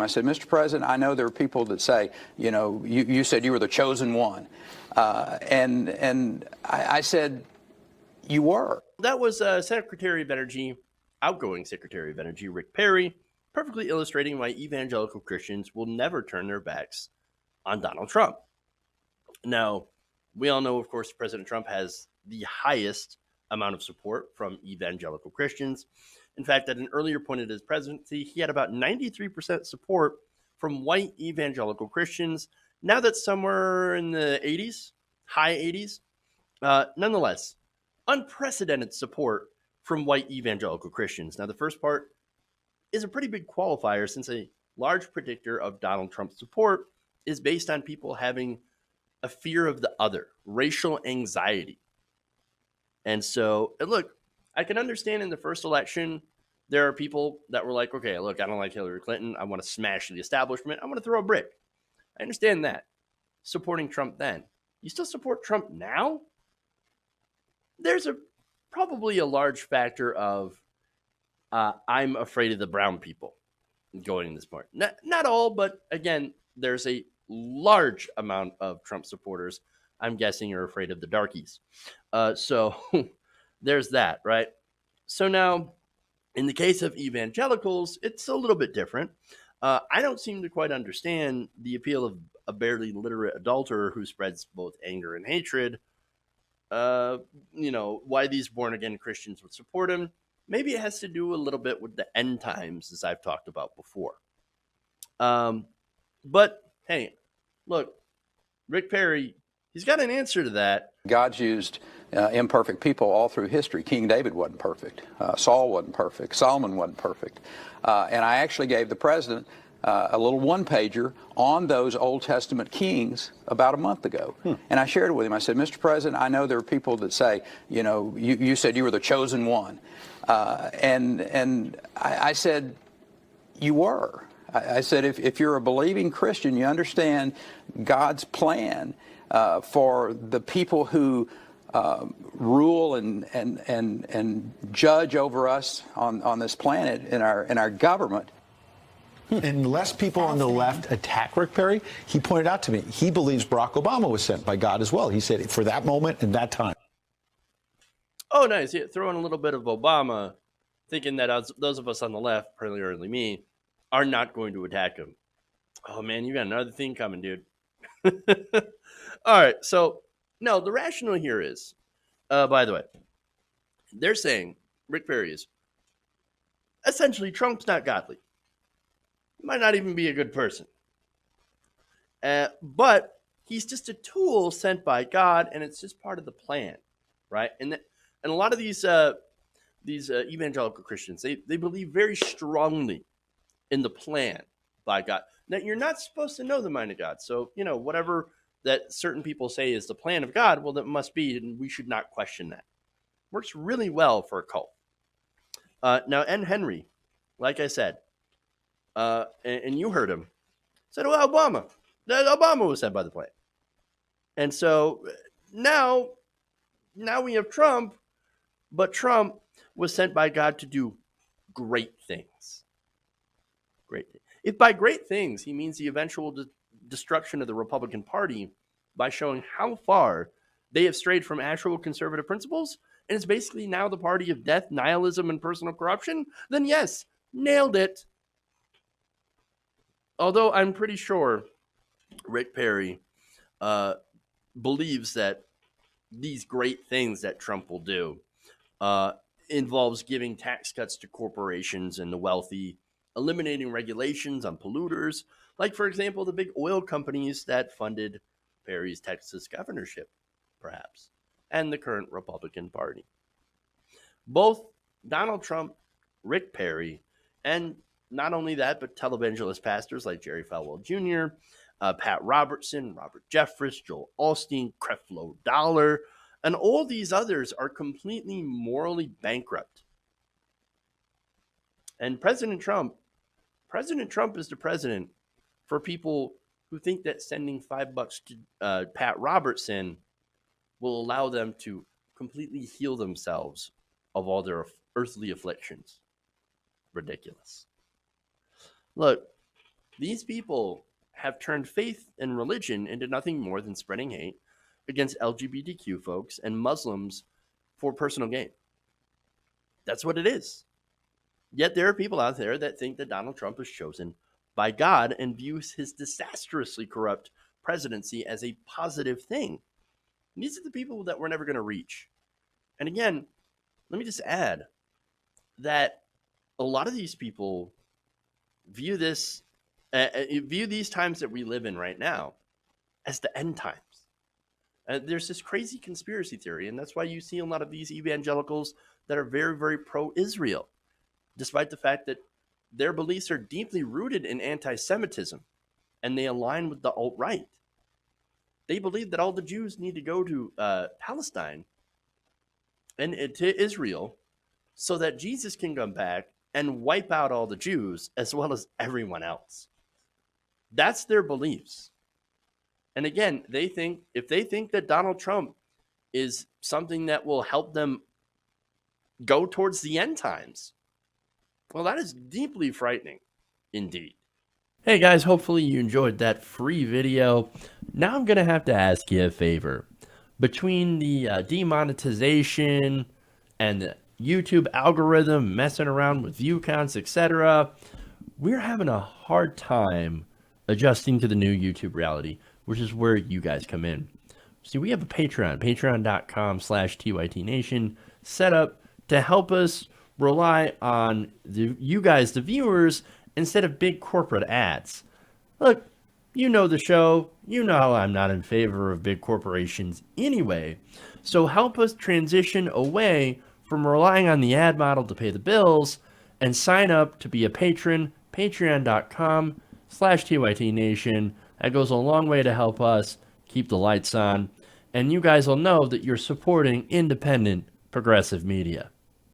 I said, Mr. President, I know there are people that say, you said you were the chosen one. And I said, you were. That was Secretary of Energy, outgoing Secretary of Energy, Rick Perry, perfectly illustrating why evangelical Christians will never turn their backs on Donald Trump. Now, we all know, of course, President Trump has the highest amount of support from evangelical Christians. In fact, at an earlier point in his presidency, he had about 93% support from white evangelical Christians. Now that's somewhere in the 80s, high 80s. Nonetheless, unprecedented support from white evangelical Christians. Now, the first part is a pretty big qualifier, since a large predictor of Donald Trump's support is based on people having a fear of the other, racial anxiety. And so, look, I can understand in the first election, there are people that were like, okay, look, I don't like Hillary Clinton. I want to smash the establishment. I want to throw a brick. I understand that. Supporting Trump then. You still support Trump now? There's probably a large factor of I'm afraid of the brown people going in this part. Not all, but again, there's a large amount of Trump supporters, I'm guessing, are afraid of the darkies. So there's that, right? So now, in the case of evangelicals, it's a little bit different. I don't seem to quite understand the appeal of a barely literate adulterer who spreads both anger and hatred. Why these born-again Christians would support him. Maybe it has to do a little bit with the end times, as I've talked about before. But, hey, look, Rick Perry, he's got an answer to that. God's used imperfect people all through history. King David wasn't perfect. Saul wasn't perfect. Solomon wasn't perfect. And I actually gave the president a little one-pager on those Old Testament kings about a month ago. And I shared it with him. I said, Mr. President, I know there are people that say, you said you were the chosen one. And I said, you were. I said, if you're a believing Christian, you understand God's plan for the people who rule and judge over us on this planet in our government. And less people on the left attack Rick Perry. He pointed out to me, he believes Barack Obama was sent by God as well. He said, for that moment and that time. Oh, nice. Yeah, throw in a little bit of Obama, thinking that those of us on the left, particularly me, are not going to attack him. Oh, man, you got another thing coming, dude. All right. So, no, the rationale here is, by the way, they're saying Rick Perry is essentially Trump's not godly. Might not even be a good person. But he's just a tool sent by God, and it's just part of the plan, right? And a lot of these evangelical Christians, they believe very strongly in the plan by God. Now, you're not supposed to know the mind of God. So, whatever that certain people say is the plan of God, well, that must be, and we should not question that. Works really well for a cult. Now, N. Henry, like I said, and you heard him, said, well, Obama was sent by the plan. And so now we have Trump, but Trump was sent by God to do great things. If by great things he means the eventual destruction of the Republican Party by showing how far they have strayed from actual conservative principles, and it's basically now the party of death, nihilism, and personal corruption, then yes, nailed it. Although I'm pretty sure Rick Perry believes that these great things that Trump will do involves giving tax cuts to corporations and the wealthy, eliminating regulations on polluters, like, for example, the big oil companies that funded Perry's Texas governorship, perhaps, and the current Republican Party. Both Donald Trump, Rick Perry, and not only that, but televangelist pastors like Jerry Falwell Jr., Pat Robertson, Robert Jeffress, Joel Osteen, Creflo Dollar, and all these others are completely morally bankrupt. And President Trump is the president for people who think that sending $5 to Pat Robertson will allow them to completely heal themselves of all their earthly afflictions. Ridiculous. Look, These people have turned faith and religion into nothing more than spreading hate against LGBTQ folks and Muslims for personal gain. That's what it is. Yet there are people out there that think that Donald Trump was chosen by God and views his disastrously corrupt presidency as a positive thing. And these are the people that we're never going to reach. And again, let me just add that a lot of these people view these times that we live in right now as the end times. There's this crazy conspiracy theory, and that's why you see a lot of these evangelicals that are very, very pro-Israel, despite the fact that their beliefs are deeply rooted in anti-Semitism, and they align with the alt-right. They believe that all the Jews need to go to Palestine and to Israel so that Jesus can come back and wipe out all the Jews as well as everyone else. That's their beliefs. And again, if they think that Donald Trump is something that will help them go towards the end times, well, that is deeply frightening indeed. Hey guys, hopefully you enjoyed that free video. Now I'm going to have to ask you a favor. Between the demonetization and the YouTube algorithm messing around with view counts, etc., we're having a hard time adjusting to the new YouTube reality, which is where you guys come in. See, we have a patreon.com/TYTNation set up to help us rely on you guys, the viewers, instead of big corporate ads. Look, you know the show. You know how I'm not in favor of big corporations anyway. So help us transition away from relying on the ad model to pay the bills and sign up to be a patron, patreon.com/TYTNation. That goes a long way to help us keep the lights on. And you guys will know that you're supporting independent progressive media.